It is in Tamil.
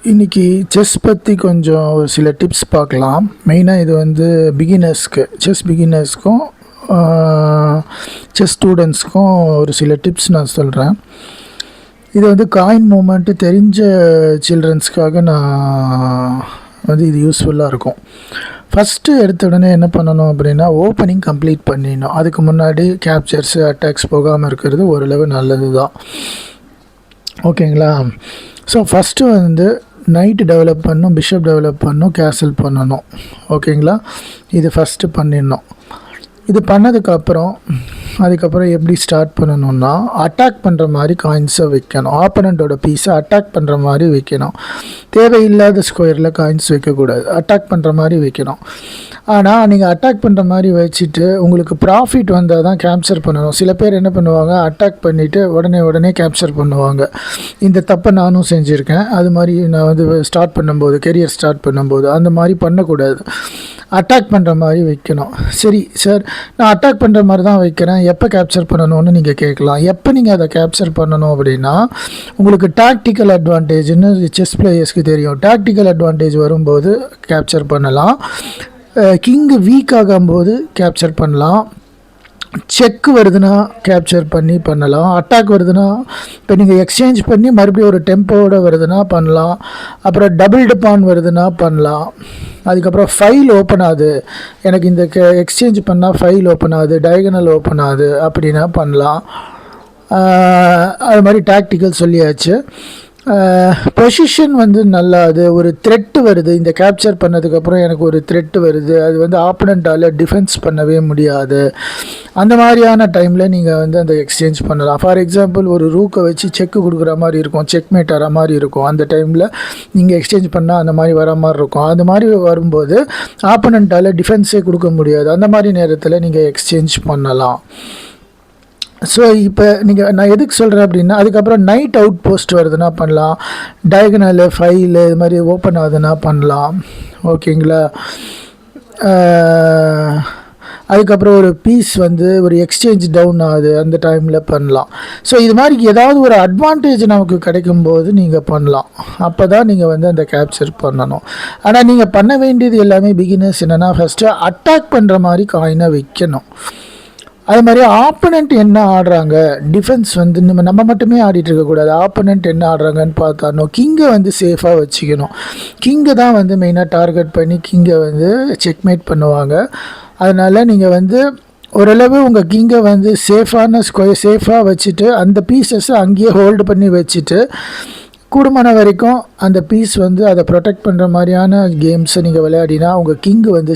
இன்றைக்கி செஸ் பற்றி கொஞ்சம் ஒரு சில டிப்ஸ் பார்க்கலாம். மெயினாக இது வந்து பிகினர்ஸ்க்கு, செஸ் பிகினர்ஸ்க்கும் செஸ் ஸ்டூடெண்ட்ஸ்க்கும் ஒரு சில டிப்ஸ் நான் சொல்கிறேன். இது வந்து காயின் மூமெண்ட்டு தெரிஞ்ச சில்ட்ரன்ஸ்க்காக நான் வந்து இது யூஸ்ஃபுல்லாக இருக்கும். ஃபஸ்ட்டு எடுத்த உடனே என்ன பண்ணணும் அப்படின்னா, ஓப்பனிங் கம்ப்ளீட் பண்ணிடணும். அதுக்கு முன்னாடி கேப்சர்ஸு அட்டாக்ஸ் போகாமல் இருக்கிறது ஓரளவு நல்லது தான். ஓகேங்களா? ஸோ ஃபஸ்ட்டு வந்து நைட்டு டெவலப் பண்ணணும், பிஷப் டெவலப் பண்ணணும், கேசல் பண்ணணும். ஓகேங்களா? இது ஃபஸ்ட்டு பண்ணிடணும். இது பண்ணதுக்கப்புறம் அதுக்கப்புறம் எப்படி ஸ்டார்ட் பண்ணணுன்னா, அட்டாக் பண்ணுற மாதிரி காயின்ஸை வைக்கணும். ஆப்பனண்ட்டோட பீஸை அட்டாக் பண்ணுற மாதிரி வைக்கணும். தேவையில்லாத ஸ்கொயரில் காயின்ஸ் வைக்கக்கூடாது, அட்டாக் பண்ணுற மாதிரி வைக்கணும். ஆனால் நீங்கள் அட்டாக் பண்ணுற மாதிரி வச்சுட்டு உங்களுக்கு ப்ராஃபிட் வந்தால் தான் கேப்சர் பண்ணணும். சில பேர் என்ன பண்ணுவாங்க, அட்டாக் பண்ணிவிட்டு உடனே கேப்சர் பண்ணுவாங்க. இந்த தப்பை நானும் செஞ்சுருக்கேன். அது மாதிரி நான் வந்து ஸ்டார்ட் பண்ணும்போது, கெரியர் ஸ்டார்ட் பண்ணும்போது அந்த மாதிரி பண்ணக்கூடாது. அட்டாக் பண்ணுற மாதிரி வைக்கணும். சரி சார், நான் அட்டாக் பண்ணுற மாதிரி தான் வைக்கிறேன், எப்போ கேப்சர் பண்ணணும்னு நீங்கள் கேட்கலாம். எப்போ நீங்கள் அதை கேப்சர் பண்ணணும் அப்படின்னா, உங்களுக்கு டாக்டிக்கல் அட்வான்டேஜ்னு செஸ் பிளேயர்ஸ்க்கு தெரியும். டாக்டிக்கல் அட்வான்டேஜ் வரும்போது கேப்சர் பண்ணலாம். கிங்கு வீக் ஆகும்போது கேப்சர் பண்ணலாம். செக் வருதுன்னா கேப்சர் பண்ணலாம். அட்டாக் வருதுன்னா, இப்போ நீங்கள் எக்ஸ்சேஞ்ச் பண்ணி மறுபடியும் ஒரு டெம்போவோடு வருதுன்னா பண்ணலாம். அப்புறம் டபுள்டு பான் வருதுன்னா பண்ணலாம். அதுக்கப்புறம் ஃபைல் ஓப்பன் ஆகுது, எனக்கு இந்த எக்ஸ்சேஞ்ச் பண்ணால் ஃபைல் ஓப்பன் ஆகுது, டயகனல் ஓப்பன் ஆகுது அப்படின்னா பண்ணலாம். அது மாதிரி டாக்டிக்கல் சொல்லியாச்சு. பொசிஷன் வந்து நல்லா, அது ஒரு த்ரெட்டு வருது, இந்த கேப்சர் பண்ணதுக்கப்புறம் எனக்கு ஒரு த்ரெட்டு வருது, அது வந்து ஆப்பனண்ட்டால் டிஃபென்ஸ் பண்ணவே முடியாது. அந்த மாதிரியான டைமில் நீங்கள் வந்து அந்த எக்ஸ்சேஞ்ச் பண்ணலாம். ஃபார் எக்ஸாம்பிள், ஒரு ரூக்கை வச்சு செக்கு கொடுக்குற மாதிரி இருக்கும், செக்மேட் வர மாதிரி இருக்கும். அந்த டைமில் நீங்கள் எக்ஸ்சேஞ்ச் பண்ணால் அந்த மாதிரி வர மாதிரி இருக்கும். அந்த மாதிரி வரும்போது ஆப்பனண்ட்டால் டிஃபென்ஸே கொடுக்க முடியாது. அந்த மாதிரி நேரத்தில் நீங்கள் எக்ஸ்சேஞ்ச் பண்ணலாம். ஸோ இப்போ நான் எதுக்கு சொல்கிறேன் அப்படின்னா, அதுக்கப்புறம் நைட் அவுட் போஸ்ட் வருதுன்னா பண்ணலாம். டயகனலு ஃபைலு இது மாதிரி ஓப்பன் ஆகுதுன்னா பண்ணலாம். ஓகேங்களா? அதுக்கப்புறம் ஒரு பீஸ் வந்து ஒரு எக்ஸ்சேஞ்ச் டவுன் ஆகுது, அந்த டைமில் பண்ணலாம். ஸோ இது மாதிரி ஏதாவது ஒரு அட்வான்டேஜ் நமக்கு கிடைக்கும்போது நீங்கள் பண்ணலாம். அப்போ தான் நீங்கள் வந்து அந்த கேப்சர் பண்ணணும். ஆனால் நீங்கள் பண்ண வேண்டியது எல்லாமே பிகினர்ஸ் என்னென்னா, ஃபஸ்ட்டு அட்டாக் பண்ணுற மாதிரி காயினை வைக்கணும். அது மாதிரி ஆப்பனண்ட் என்ன ஆடுறாங்க, டிஃபென்ஸ் வந்து நம்ம மட்டுமே ஆடிட்டு இருக்கக்கூடாது. ஆப்பனண்ட் என்ன ஆடுறாங்கன்னு பார்த்தானோம். கிங்கை வந்து சேஃபாக வச்சுக்கணும். கிங்கை தான் வந்து மெயினாக டார்கெட் பண்ணி கிங்கை வந்து செக்மேட் பண்ணுவாங்க. அதனால் நீங்கள் வந்து ஓரளவு உங்கள் கிங்கை வந்து சேஃபாக வச்சுட்டு அந்த பீசஸை அங்கேயே ஹோல்டு பண்ணி வச்சுட்டு, கூடுமான வரைக்கும் அந்த பீஸ் வந்து அதை ப்ரொடெக்ட் பண்ணுற மாதிரியான கேம்ஸை நீங்கள் விளையாடினா உங்கள் கிங்கு வந்து